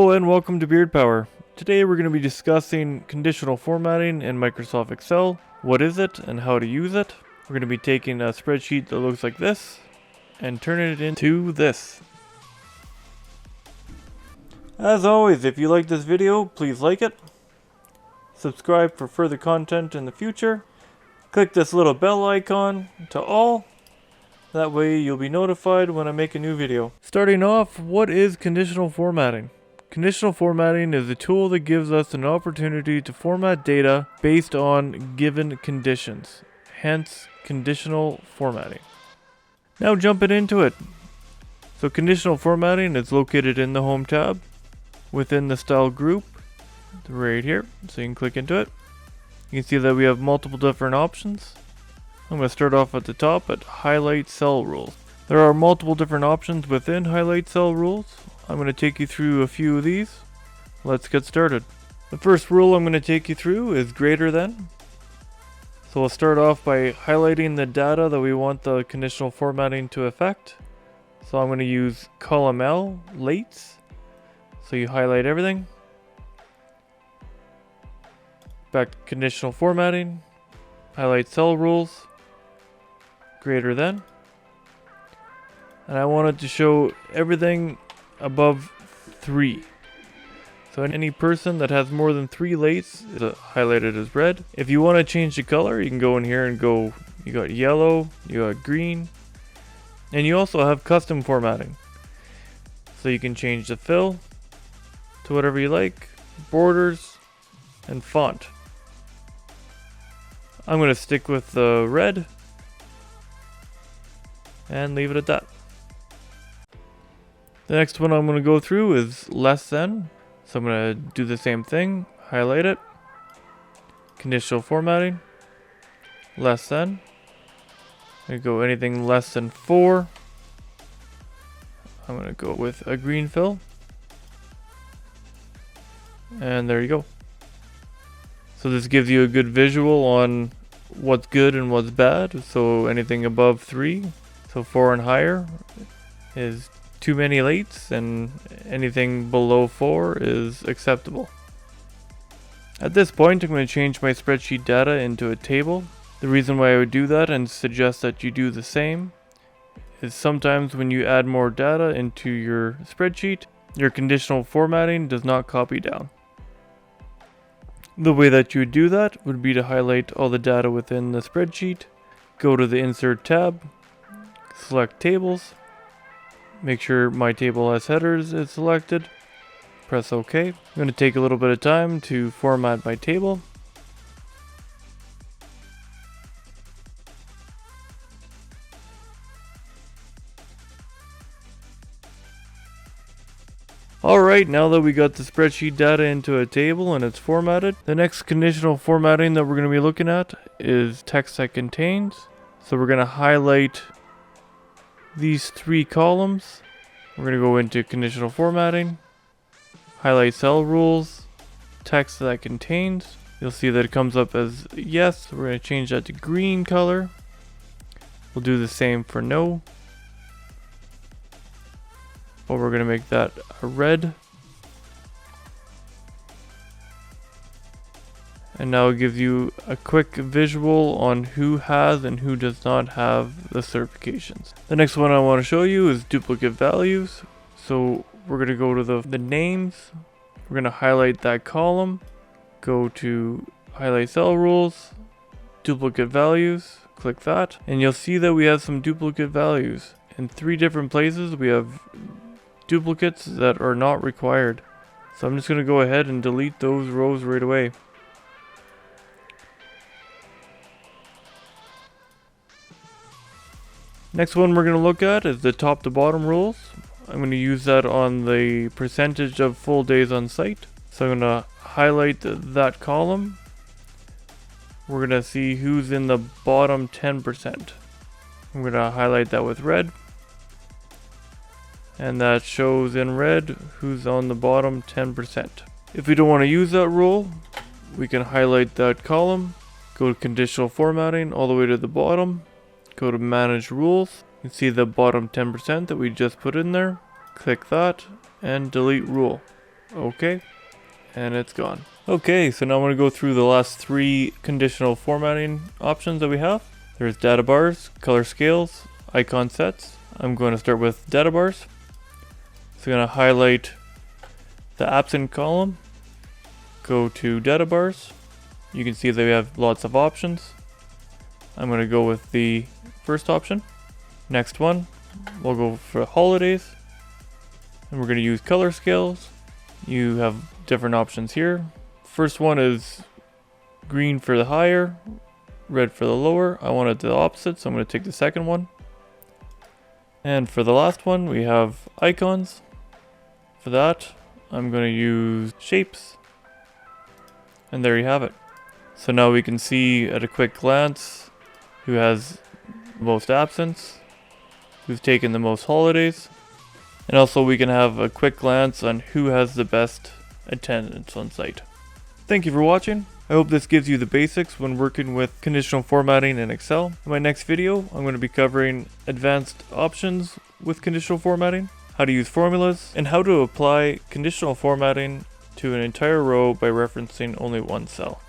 Hello and welcome to Beard Power. Today we're going to be discussing conditional formatting in Microsoft Excel. What is it and how to use it? We're going to be taking a spreadsheet that looks like this and turning it into this. As always, if you like this video, please like it. Subscribe for further content in the future. Click this little bell icon to all. That way you'll be notified when I make a new video. Starting off, what is conditional formatting? Conditional formatting is a tool that gives us an opportunity to format data based on given conditions, hence conditional formatting. Now jumping into it. So conditional formatting is located in the Home tab within the Style group right here, so you can click into it. You can see that we have multiple different options. I'm going to start off at the top at Highlight Cell Rules. There are multiple different options within Highlight Cell Rules. I'm going to take you through a few of these. Let's get started. The first rule I'm going to take you through is greater than. So we'll start off by highlighting the data that we want the conditional formatting to affect. So I'm going to use column L, lates. So you highlight everything. Back to conditional formatting. Highlight cell rules. Greater than. And I want it to show everything above 3. So any person that has more than 3 lates is highlighted as red. If you want to change the color, you can go in here and go, you got yellow, you got green, and you also have custom formatting. So you can change the fill to whatever you like, borders, and font. I'm going to stick with the red and leave it at that. The next one I'm going to go through is less than. So I'm going to do the same thing, highlight it, conditional formatting, less than. I'm going to go anything less than 4. I'm going to go with a green fill. And there you go. So this gives you a good visual on what's good and what's bad. So anything above 3, so 4 and higher is too many lates, and anything below 4 is acceptable. At this point, I'm going to change my spreadsheet data into a table. The reason why I would do that and suggest that you do the same is sometimes when you add more data into your spreadsheet, your conditional formatting does not copy down. The way that you would do that would be to highlight all the data within the spreadsheet, go to the Insert tab, select Tables, make sure My Table Has Headers is selected, press OK. I'm going to take a little bit of time to format my table. Alright, now that we got the spreadsheet data into a table and it's formatted, the next conditional formatting that we're going to be looking at is text that contains. So we're going to highlight these 3 columns. We're going to go into conditional formatting, highlight cell rules, text that contains. You'll see that it comes up as yes. We're going to change that to green color. We'll do the same for no. But we're going to make that a red. And now it gives you a quick visual on who has and who does not have the certifications. The next one I want to show you is duplicate values. So we're going to go to the names. We're going to highlight that column. Go to highlight cell rules, duplicate values, click that. And you'll see that we have some duplicate values. In 3 different places we have duplicates that are not required. So I'm just going to go ahead and delete those rows right away. Next one we're going to look at is the top to bottom rules. I'm going to use that on the percentage of full days on site. So I'm going to highlight that column. We're going to see who's in the bottom 10%. I'm going to highlight that with red. And that shows in red who's on the bottom 10%. If we don't want to use that rule, we can highlight that column, go to conditional formatting all the way to the bottom. Go to manage rules. You can see the bottom 10% that we just put in there. Click that and delete rule. Okay, and it's gone. Okay, so now I'm going to go through the last 3 conditional formatting options that we have. There's data bars, color scales, icon sets. I'm going to start with data bars. So I'm going to highlight the absent column, go to data bars. You can see that we have lots of options. I'm going to go with the first option. Next one, we'll go for holidays. And we're going to use color scales. You have different options here. First one is green for the higher, red for the lower. I want it the opposite, so I'm going to take the second one. And for the last one, we have icons. For that, I'm going to use shapes. And there you have it. So now we can see at a quick glance who has the most absence, who's taken the most holidays, and also we can have a quick glance on who has the best attendance on site. Thank you for watching. I hope this gives you the basics when working with conditional formatting in Excel. In my next video, I'm going to be covering advanced options with conditional formatting, how to use formulas, and how to apply conditional formatting to an entire row by referencing only one cell.